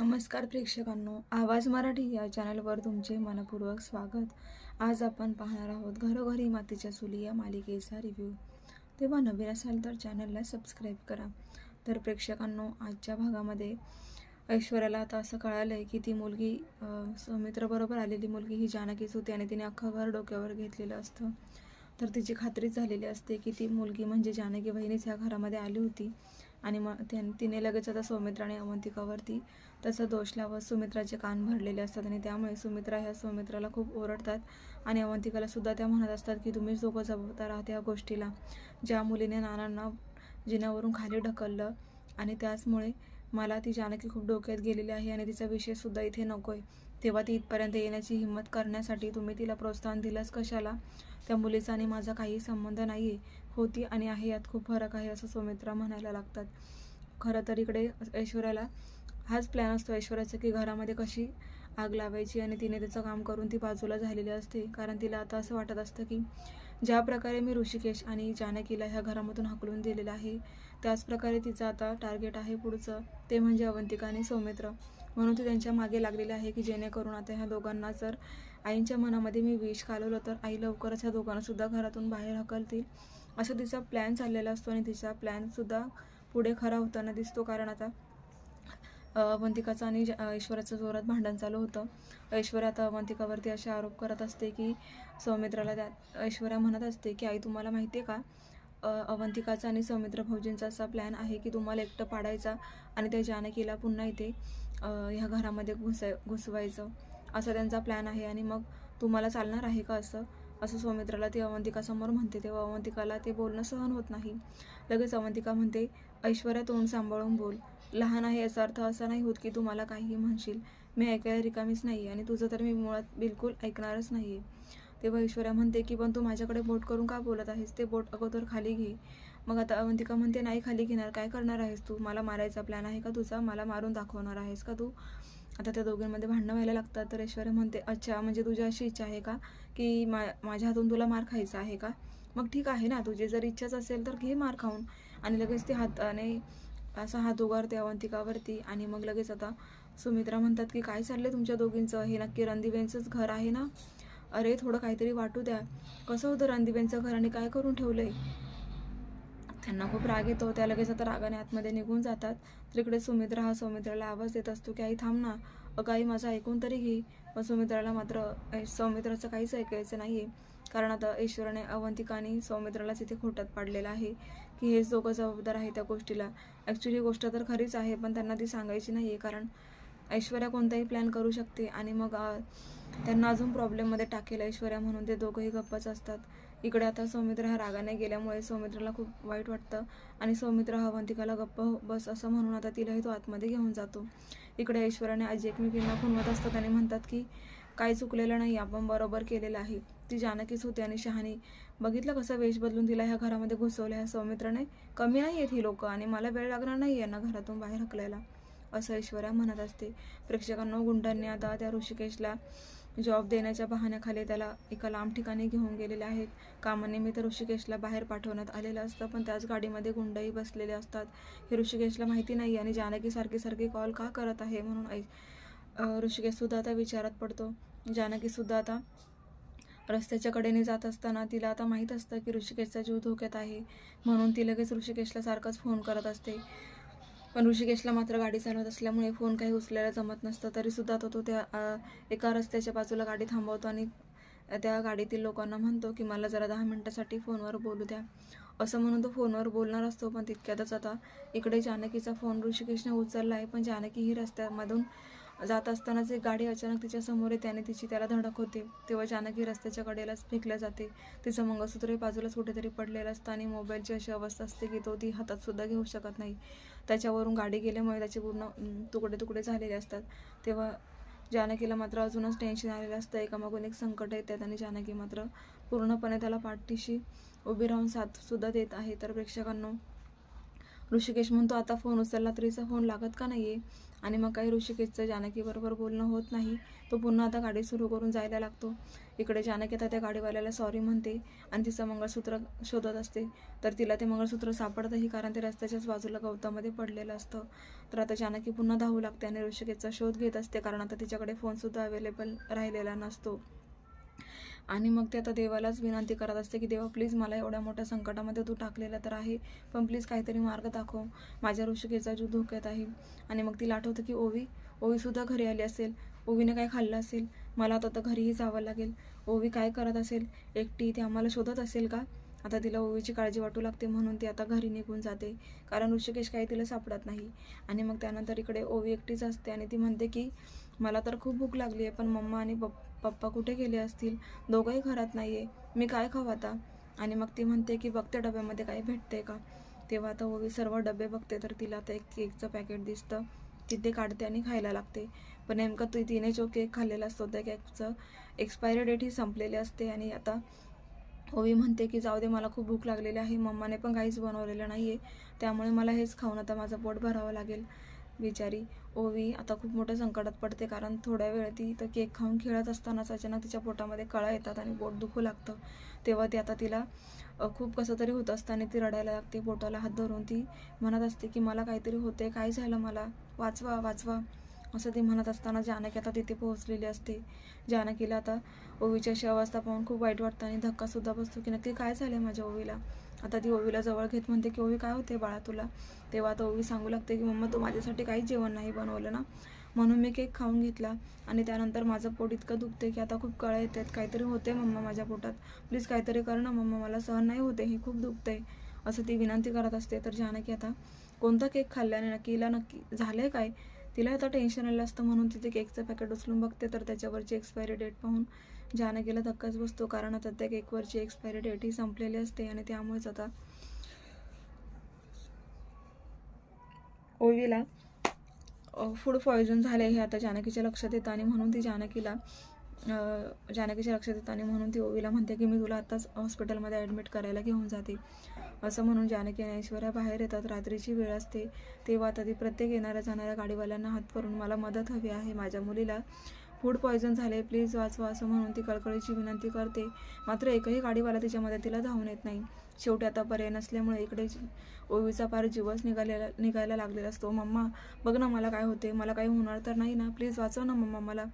नमस्कार प्रेक्षकांनो, आवाज मराठी या चॅनलवर तुमचे मनपूर्वक स्वागत। आज आपण पाहणार आहोत घरोघरी मातीच्या चुली या मालिकेचा रिव्ह्यू। तेव्हा नवीन असाल तर चॅनलला सबस्क्राईब करा। तर प्रेक्षकांनो, आजच्या भागामध्ये ऐश्वर्याला आता असं कळालंय की ती मुलगी सौमित्राबरोबर आलेली मुलगी ही जानकीच होती आणि तिने अख्खं घर डोक्यावर घेतलेलं असतं। तर तिची खात्रीच झालेली असते की ती मुलगी म्हणजे जानकी बहिणीच ह्या घरामध्ये आली होती आणि मग तिने लगेच आता सौमित्रा आणि अवंतिकावरती तसा दोष लावत सुमित्राचे कान भरलेले असतात आणि त्यामुळे सौमित्राला खूप ओरडतात आणि अवंतिकाला सुद्धा त्या म्हणत असतात की तुम्हीच दोघं जबाबदार आहात या गोष्टीला, ज्या मुलीने नानांना जिन्यावरून खाली ढकललं आणि त्याचमुळे मला ती जानकी खूप डोक्यात गेलेली आहे आणि तिचा विषय सुद्धा इथे नकोय। तेव्हा ती इथपर्यंत येण्याची हिंमत करण्यासाठी तुम्ही तिला प्रोत्साहन दिलंच कशाला? त्या मुलीचा आणि माझा काही संबंध नाहीये, होती आणि आहे यात खूप फरक आहे असं सौमित्रा म्हणायला लागतात। खरं तर इकडे ऐश्वर्याला हाच प्लॅन असतो ऐश्वर्याचा की घरामध्ये कशी आग लावायची आणि तिने त्याचं काम करून ती बाजूला झालेली असते, कारण तिला आता असं वाटत असतं की ज्या प्रकारे मी ऋषिकेश आणि जानकीला ह्या घरामधून हाकलून दिलेलं आहे त्याच प्रकारे तिचं आता टार्गेट आहे पुढचं, ते म्हणजे अवंतिका आणि सौमित्र। म्हणून ती त्यांच्या मागे लागलेली आहे की जेणेकरून आता ह्या दोघांना जर आईंच्या मनामध्ये मी विष घालवलं तर आई लवकरच ह्या दोघांना सुद्धा घरातून बाहेर हकलतील, असं तिचा प्लॅन चाललेला असतो आणि तिचा प्लॅन सुद्धा पुढे खरा होताना दिसतो। कारण आता अवंतिकाचं आणि ऐश्वर्याचं जोरात भांडण चालू होतं। ऐश्वर्या आता अवंतिकावरती असे आरोप करत असते की सौमित्राला ऐश्वर्या म्हणत असते की आई तुम्हाला माहिती आहे का, अवंतिकाचा आणि सौमित्र भाऊजींचा असा प्लॅन आहे की तुम्हाला एकटं पाडायचा आणि त्या जानकीला पुन्हा इथे ह्या घरामध्ये घुसवायचं, असा त्यांचा प्लॅन आहे आणि मग तुम्हाला चालणार आहे का असं सौमित्राला ती अवंतिकासमोर म्हणते। तेव्हा अवंतिकाला ते बोलणं सहन होत नाही। लगेच अवंतिका म्हणते, ऐश्वर्या तोंड सांभाळून बोल, लहान आहे याचा अर्थ असा नाही होत की तू मला काहीही म्हणशील, मी ऐकायला रिकामीच नाही आणि तुझं तर मी मुळात बिलकुल ऐकणारच नाही। तेव्हा ऐश्वर्या म्हणते की पण तू माझ्याकडे बोट करून का बोलत आहेस, ते बोट अगोदर खाली घे। मग आता अवंतिका म्हणते नाही खाली घेणार, काय करणार आहेस तू, मला मारायचा प्लॅन आहे का तुझा, मला मारून दाखवणार आहेस का तू? आता त्या दोघांमध्ये भांडणं व्हायला लागतात। तर ऐश्वर्या म्हणते अच्छा म्हणजे तुझी अशी इच्छा आहे का की माझ्या हातून तुला मार खायचा आहे का? मग ठीक आहे ना, तुझी जर इच्छाच असेल तर घे मार खाऊन। आणि लगेच ते हाताने असा हात उगारते अवंतिकावरती आणि मग लगेच आता सुमित्रा म्हणतात की काय चाललंय तुमच्या दोघींचं, हे नक्की रणदिव्यांचंच घर आहे ना? अरे थोडं काहीतरी वाटू द्या, कसं होतं रणदिव्यांचं घर आणि काय करून ठेवलंय? त्यांना खूप राग येतो, त्या लगेच आता रागाने आतमध्ये निघून जातात। तर इकडे सौमित्राला आवाज देत असतो की आई थांब ना, अगं आई माझं ऐकून तरी घे। पण सुमित्राला मात्र सौमित्राचं काहीच ऐकायचं नाहीये, कारण आता ऐश्वर्याने अवंतिका आणि सौमित्रालाच इथे खोट्यात पाडलेलं आहे की हेच दोघं जबाबदार आहे त्या गोष्टीला। ॲक्च्युली गोष्ट तर खरीच आहे पण त्यांना ती सांगायची नाहीये, कारण ऐश्वर्या कोणताही प्लॅन करू शकते आणि मग त्यांना अजून प्रॉब्लेममध्ये टाकेल ऐश्वर्या, म्हणून ते दोघंही गप्पच असतात। इकडे आता सौमित्र ह्या रागाने गेल्यामुळे सौमित्राला खूप वाईट वाटतं आणि सौमित्र अवंतिकाला गप्प बस असं म्हणून आता तिलाही तो आतमध्ये घेऊन जातो। इकडे ऐश्वर्याने आजी एकमेकींना खुणवत असतात आणि म्हणतात की काही चुकलेलं नाही, आपण बरोबर केलेलं आहे, ती जानकीच होती आणि शहाणी, बघितलं कसं वेश बदलून तिला ह्या घरामध्ये घुसवलं ह्या सौमित्राने, कमी नाही आहेत ही लोक आणि मला वेळ लागणार नाही यांना घरातून बाहेर हकलायला, असं ऐश्वर्या म्हणत असते। प्रेक्षकांना गुंडांनी आता त्या ऋषिकेशला जॉब देण्याच्या बहाण्याखाली त्याला एका लांब ठिकाणी घेऊन गेलेले आहेत। कामानिमित्त ऋषिकेशला बाहेर पाठवण्यात आलेलं असतं, पण त्याच गाडीमध्ये गुंडही बसलेले असतात। हे ऋषिकेशला माहिती नाही आणि जानकी सारखी कॉल का करत आहे म्हणून ऋषिकेश सुद्धा आता विचारात पडतो। जानकी सुद्धा आता रस्त्याच्या कडेने जात असताना तिला आता माहीत असतं की ऋषिकेशचा जीव धोक्यात आहे, म्हणून ती लगेच ऋषिकेशला सारखंच फोन करत असते। पण ऋषिकेशला मात्र गाडी चालवत असल्यामुळे फोन काही उचलायला जमत नसतं, तरी सुद्धा तो त्या एका रस्त्याच्या बाजूला गाडी थांबवतो आणि त्या गाडीतील लोकांना म्हणतो की मला जरा 10 मिनिटासाठी फोनवर बोलू द्या, असं म्हणून तो फोनवर बोलणार असतो। पण तितक्यातच आता इकडे जानकीचा फोन ऋषिकेशने उचलला आहे, पण जानकी ही रस्त्यामधून जात असतानाच एक गाडी अचानक तिच्या समोर येते आणि त्याला धडक होते। तेव्हा जानकी रस्त्याच्या कडेलाच फेकल्या जाते, तिचं मंगळसूत्र बाजूलाच कुठेतरी पडलेलं असतं आणि मोबाईलची अशी अवस्था असते की तो ती हातात सुद्धा घेऊ शकत नाही, त्याच्यावरून गाडी गेल्यामुळे त्याचे पूर्ण तुकडे झालेले असतात। तेव्हा जानकीला मात्र अजूनच टेन्शन आलेलं असतं, एकामागून एक संकट येतात आणि जानकी मात्र पूर्णपणे त्याला पाठीशी उभी राहून साथ सुद्धा देत आहे। तर प्रेक्षकांनो, ऋषिकेश म्हणतो आता फोन उचलला तरीचा फोन लागत का नाहीये, आणि मग काही ऋषिकेशचं जानकीबरोबर बोलणं होत नाही. तो पुन्हा आता गाडी सुरू करून जायला लागतो. इकडे जानकी आता त्या गाडीवाल्याला सॉरी म्हणते आणि तिचं मंगळसूत्र शोधत असते. तर तिला ते मंगळसूत्र सापडतही, कारण ते रस्त्याच्याच बाजूला गवतामध्ये पडलेलं असतं. तर आता जानकी पुन्हा धावू लागते आणि ऋषिकेशचा शोध घेत असते, कारण आता तिच्याकडे फोनसुद्धा अवेलेबल राहिलेला नसतो. आणि मग ते आता देवालाच विनंती करत असते की देवा प्लीज, मला एवढ्या मोठ्या संकटामध्ये तू टाकलेला तर आहे, पण प्लीज काहीतरी मार्ग दाखव, माझ्या ऋषिकेशचा जीव धोक्यात आहे. आणि मग तिला आठवतं की ओवीसुद्धा घरी आली असेल, ओवीने काय खाल्लं असेल, मला आता घरीही जावं लागेल, ओवी काय करत असेल एकटी, ती आम्हाला शोधत असेल का. आता तिला ओवीची काळजी वाटू लागते, म्हणून ती आता घरी निघून जाते, कारण ऋषिकेश काही तिला सापडत नाही. आणि मग त्यानंतर इकडे ओवी एकटीच असते आणि ती म्हणते की मला तर खूप भूक लागली आहे, पण मम्मा आणि पप्पा कुठे गेले असतील, दोघंही घरात नाही आहे, मी काय खाऊ आता. आणि मग ती म्हणते की बघते डब्यामध्ये काही भेटते का. तेव्हा आता ओवी सर्व डबे बघते, तर तिला आता एक केकचं पॅकेट दिसतं. तिथे काढते आणि खायला लागते. पण नेमकं तिने जो केक खाल्लेला असतो त्या केकचं एक्सपायरी डेट ही संपलेली असते. आणि आता ओवी म्हणते की जाऊ दे, मला खूप भूक लागलेली आहे, मम्माने पण काहीच बनवलेलं नाही आहे, त्यामुळे मला हेच खाऊन आता माझं पोट भरावं लागेल. बिचारी ओवी आता खूप मोठ्या संकटात पडते, कारण थोड्या वेळ ती तर केक खाऊन खेळत असतानाच अचानक तिच्या पोटामध्ये कळा येतात आणि पोट दुखू लागतं. तेव्हा ती आता तिला खूप कसं तरी होत असताना ती रडायला लागते. पोटाला हात धरून ती म्हणत असते की मला काहीतरी होते, काय झालं, मला वाचवा वाचवा, असं ती म्हणत असताना जानकी आता तिथे पोहोचलेली असते. जानकीला आता ओवीची अशी अवस्था पाहून खूप वाईट वाटतं आणि धक्कासुद्धा बसतो की नक्की काय झालं माझ्या ओवीला. आता ती ओवीला जवळ घेत म्हणते की ओवी काय होते बाळा तुला. तेव्हा आता ओवी सांगू लागते की मम्मा तू माझ्यासाठी काहीच जेवण नाही बनवलं ना, म्हणून मी केक खाऊन घेतला आणि त्यानंतर माझं पोट इतकं दुखते की आता खूप कळा येत आहेत, काहीतरी होते मम्मा माझ्या पोटात, प्लीज काहीतरी कर ना मम्मा, मला सहन नाही होते, हे खूप दुखते, असं ती विनंती करत असते. तर जानकी आता कोणता केक खाल्ल्याने नक्की झालंय काय, तिला आता टेन्शन आलं असतं, म्हणून तिथे केकचं पॅकेट उचलून बघते. तर त्याच्यावरची एक्सपायरी डेट पाहून जानकीला धक्काच बसतो, कारण आता त्या केकवरची एक्सपायरी डेट ही संपलेली असते. आणि त्यामुळेच आता ओवीला फूड पॉयझन झाले हे आता जानकीच्या लक्षात येतं. आणि म्हणून ती जानकीच्या लक्षात येतं आणि म्हणून ती ओवीला म्हणते की मी तुला आत्ताच हॉस्पिटलमध्ये ॲडमिट करायला घेऊन जाते. असं म्हणून जानकी आणि ऐश्वर्या बाहेर येतात. रात्रीची वेळ असते. तेव्हा आता ती प्रत्येक येणाऱ्या जाणाऱ्या गाडीवाल्यांना हात करून मला मदत हवी आहे, माझ्या मुलीला फूड पॉयझन झाले, प्लीज वाचवा, असं म्हणून ती कळकळीची विनंती करते. मात्र एकही गाडीवाला तिच्या मदतीला धावून येत नाही. शेवटी आता पर्याय नसल्यामुळे इकडे ओवीचा पार जीवच निघायला लागलेला असतो. मम्मा बघ ना मला काय होते, मला काही होणार तर नाही ना, प्लीज वाचव ना मम्मा मला,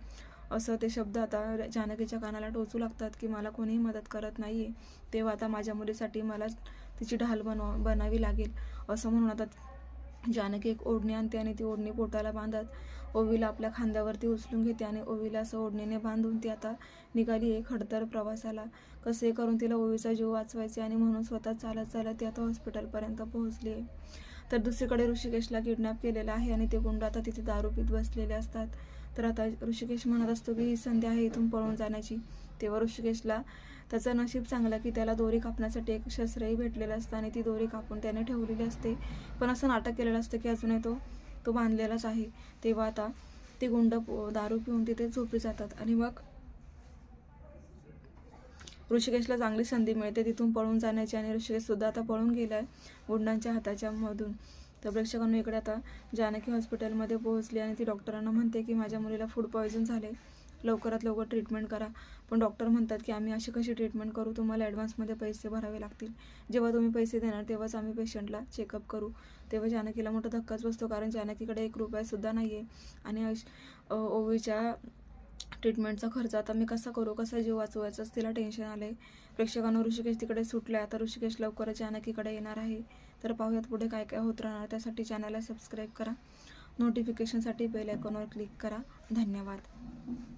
असं ते शब्द आता जानकीच्या कानाला टोचू लागतात की मला कोणीही मदत करत नाही आहे. तेव्हा आता माझ्या मुलीसाठी मला तिची ढाल बनावी लागेल, असं म्हणून आता जानकी एक ओढणी आणते आणि ती ओढणी पोटाला बांधत ओवीला आपल्या खांद्यावरती उचलून घेते आणि ओवीला असं ओढणीने बांधून ती आता निघाली आहे खडतर प्रवासाला. कसे करून तिला ओवीचा जीव वाचवायचे आणि म्हणून स्वतः चालत ती आता हॉस्पिटलपर्यंत पोहोचली आहे. तर दुसरीकडे ऋषिकेशला किडनॅप केलेलं आहे आणि ते गुंड आता तिथे दारू पीत बसलेले असतात. तर आता ऋषिकेश म्हणत असतो की ही संधी आहे इथून पळून जाण्याची. तेव्हा ऋषिकेशला त्याचं नशीब चांगलं की त्याला दोरी कापण्यासाठी एक शस्त्रही भेटलेलं असतं आणि ती दोरी कापून त्याने ठेवलेली असते. पण असं नाटक केलेलं असतं की अजूनही तो बांधलेलाच आहे. तेव्हा आता ते गुंड दारू पिऊन तिथे झोपी जातात आणि मग ऋषिकेशला चांगली संधी मिळते तिथून पळून जाण्याची आणि ऋषिकेशसुद्धा आता पळून गेला आहे गुंडांच्या हाताच्या मधून. तर प्रेक्षकांना इकडे आता जानकी हॉस्पिटलमध्ये पोहोचली आणि ती डॉक्टरांना म्हणते की माझ्या मुलीला फूड पॉयझन झाले, लवकरात लवकर ट्रीटमेंट करा. पण डॉक्टर म्हणतात की आम्ही अशी कशी ट्रीटमेंट करू, तुम्हाला ॲडव्हान्समध्ये पैसे भरावे लागतील, जेव्हा तुम्ही पैसे देणार तेव्हाच आम्ही पेशंटला चेकअप करू. तेव्हा जानकीला मोठा धक्काच बसतो, कारण जानकीकडे 1 रुपयासुद्धा नाही आहे आणि ओवीच्या ट्रीटमेंटचा खर्च आता मी कसा करू, कसा जीव वाचवायचाच तिला टेन्शन आलं आहे. प्रेक्षकांना ऋषिकेश तिकडे सुटला आहे. आता ऋषिकेश लवकरच जानकीकडे येणार आहे. तर पाहूयात पुढे काय काय होत राहणार. त्यासाठी चॅनलला सबस्क्राईब करा, नोटिफिकेशनसाठी बेल आयकॉनवर क्लिक करा. धन्यवाद.